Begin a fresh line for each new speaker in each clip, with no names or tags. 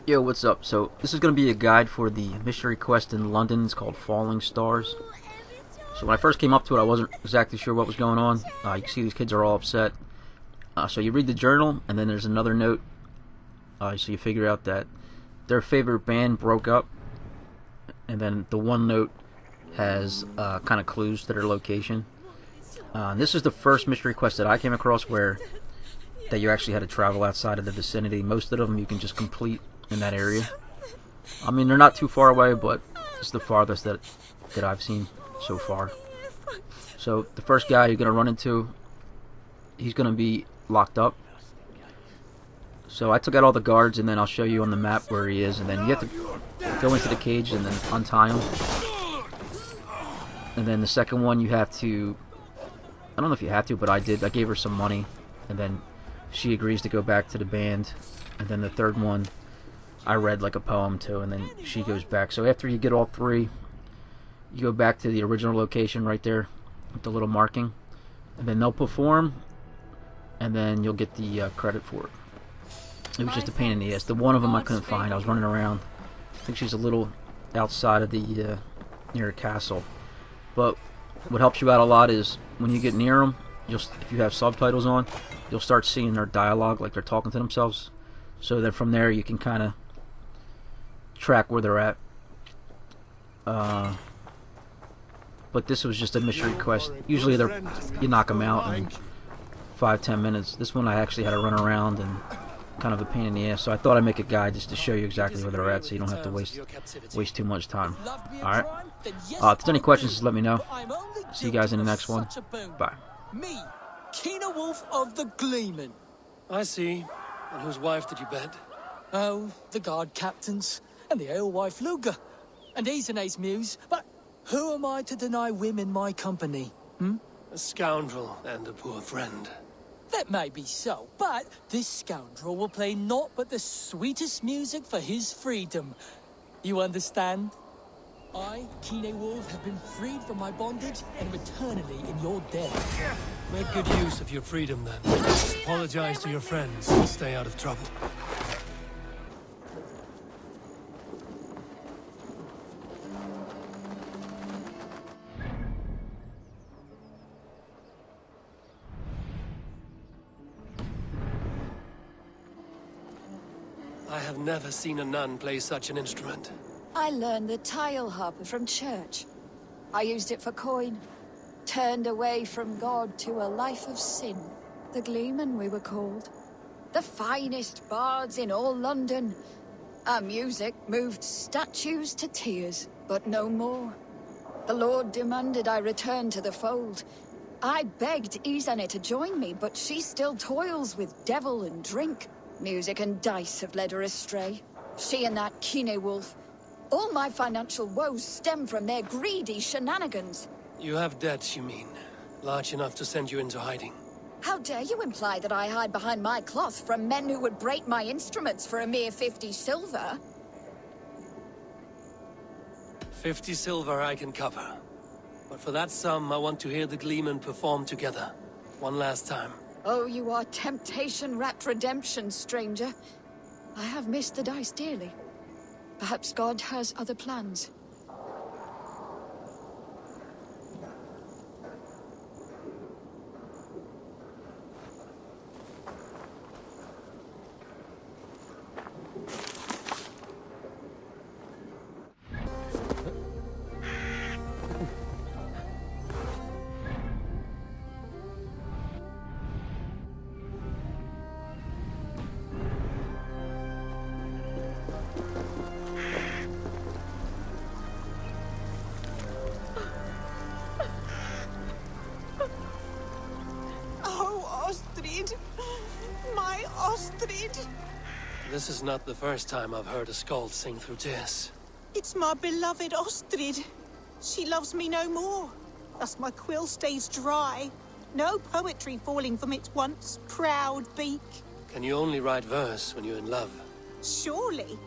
Yo, what's up? So, this is going to be a guide for the mystery quest in London. It's called Falling Stars. So, when I first came up to it, I wasn't exactly sure what was going on. You can see these kids are all upset. So, you read the journal, and then there's another note. So, you figure out that their favorite band broke up. And then the one note has kind of clues to their location. This is the first mystery quest that I came across where that you actually had to travel outside of the vicinity. Most of them you can just complete in that area. I mean, they're not too far away, but it's the farthest that I've seen so far. So the first guy you're gonna run into, he's gonna be locked up. So I took out all the guards, and then I'll show you on the map where he is, and then you have to go into the cage and then untie him. And then the second one you have to, I don't know if you have to, but I did. I gave her some money, and then she agrees to go back to the band. And then the third one I read like a poem to, and then she goes back. So after you get all three, you go back to the original location right there with the little marking, and then they'll perform, and then you'll get the credit for it. It was just a pain in the ass. The one of them I couldn't find. I was running around. I think she's a little outside of the near a castle. But what helps you out a lot is when you get near them, if you have subtitles on, you'll start seeing their dialogue, like they're talking to themselves. So then from there you can kind of track where they're at. But this was just a mystery quest. Usually you knock them out in 5-10 minutes. This one I actually had to run around and kind of a pain in the ass. So I thought I'd make a guide just to show you exactly where they're at, so you don't have to waste too much time. All right. If there's any questions, just let me know. See you guys in the next one. Bye.
Me, Keener Wolf of the Gleeman.
I see. And whose wife did you bet?
Oh, the guard captain's, and the alewife Luger. And he's an ace muse, but who am I to deny women my company?
A scoundrel and a poor friend.
That may be so, but this scoundrel will play naught but the sweetest music for his freedom. You understand? I, Keener Wolf, have been freed from my bondage and am eternally in your debt.
Make good use of your freedom, then. Apologize to your friends and stay out of trouble. I have never seen a nun play such an instrument.
I learned the tile harper from church. I used it for coin. Turned away from God to a life of sin. The Gleeman, we were called. The finest bards in all London. Our music moved statues to tears, but no more. The Lord demanded I return to the fold. I begged Izane to join me, but she still toils with devil and drink. Music and dice have led her astray. She and that Keener Wolf. All my financial woes stem from their greedy shenanigans.
You have debts, you mean? Large enough to send you into hiding.
How dare you imply that I hide behind my cloth from men who would break my instruments for a mere 50 silver?
50 silver I can cover. But for that sum, I want to hear the Gleeman perform together. One last time.
Oh, you are temptation-wrapped redemption, stranger. I have missed the dice dearly. Perhaps God has other plans.
My Ostrid!
This is not the first time I've heard a skald sing through tears.
It's my beloved Ostrid. She loves me no more. Thus my quill stays dry. No poetry falling from its once proud beak.
Can you only write verse when you're in love?
Surely.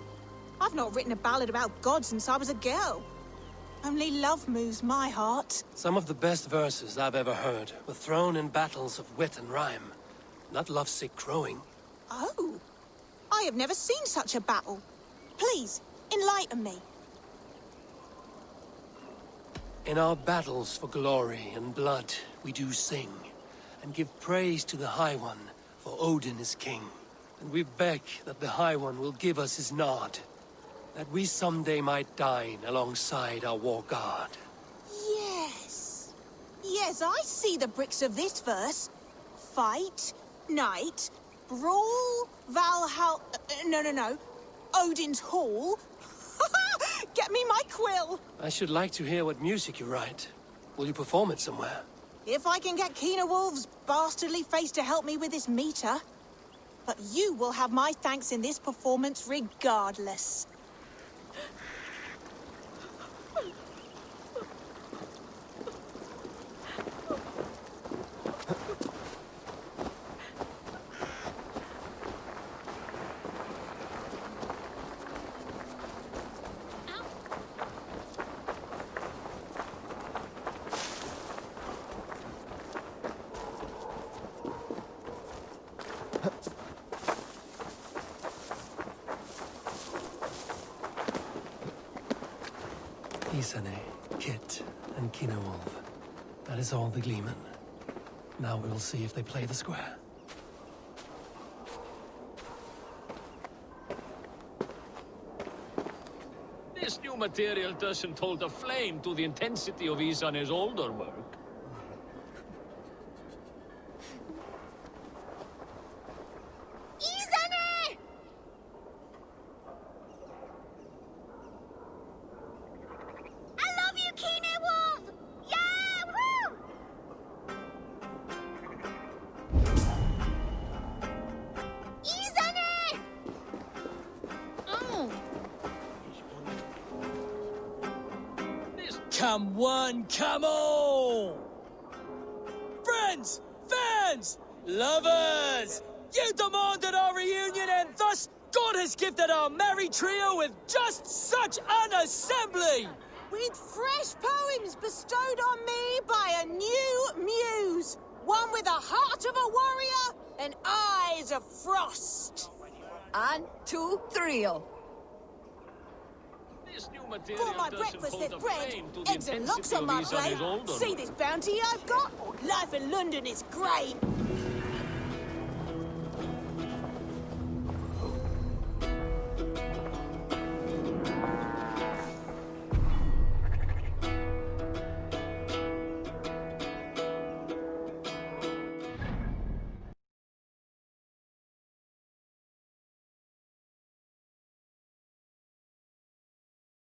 I've not written a ballad about God since I was a girl. Only love moves my heart.
Some of the best verses I've ever heard were thrown in battles of wit and rhyme, not lovesick crowing.
Oh, I have never seen such a battle. Please, enlighten me.
In our battles for glory and blood, we do sing, and give praise to the High One, for Odin is king. And we beg that the High One will give us his nod, that we someday might dine alongside our war god.
Yes. Yes, I see the bricks of this verse. Fight, night, brawl, Valhalla... no. Odin's Hall. Get me my quill.
I should like to hear what music you write. Will you perform it somewhere?
If I can get Keener Wolf's bastardly face to help me with this meter. But you will have my thanks in this performance regardless.
Isane, Kit, and Kinewolf. That is all the Gleeman. Now we will see if they play the square.
This new material doesn't hold a flame to the intensity of Isane's older work.
Isane! I love you, Keener Wolf! Yeah, woo! Isane! Oh.
Come one, come all! Friends, fans, lovers! You demanded our reunion, and thus God has gifted our merry trio with just such an assembly!
With fresh poems bestowed on me by a new muse. One with a heart of a warrior and eyes of frost.
And 2, 3.
This new material
For my
doesn't
breakfast
hold
there's
a
bread,
flame to the
eggs and lox
intensity
on
of
my
Isane's
plate.
older
See
work.
this bounty I've got? Life in London is great.